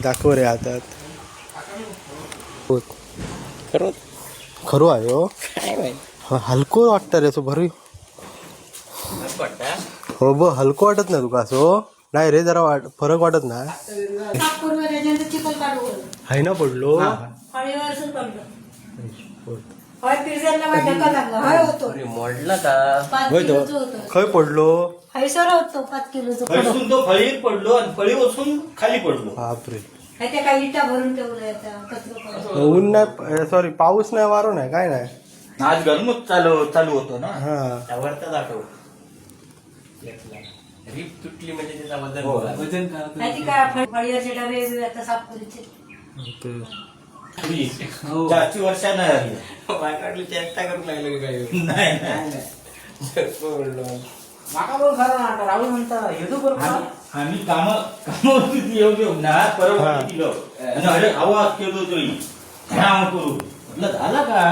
दाखव रे हातात. खरं खरो आहे हो. काय माहिती हलको वाटतं रे असं भरी. हो ब हलको वाटत नाही तुका असं. नाही रे जरा फरक वाटत नाही. आहे ना पडलो. मोडला का होय तो खय पडलो. फळीतून तो फळीत पडलो आणि फळी बसून खाली पडलो. बापरे. काही इटा भरून ठेवलं ऊन नाही सॉरी पाऊस नाही वारो नाही काय नाही. आज गरमच चालू होतो ना. हा त्यावरचा दाखव रिप तुटली म्हणजे त्याचा वजन हो. वजन माहिती का फळीवरचे डबे बिबे आता साफ करायचे. जास्ती वर्षानं आली. वाटली चेष्टा करून लागलं काय नाही माका बोल खरं ना राहुल म्हणता येतो बरोबर आम्ही कामावरती येऊ ना परवा दिलं आणि अरे आवाज केलो तोही काम करू म्हटलं झाला का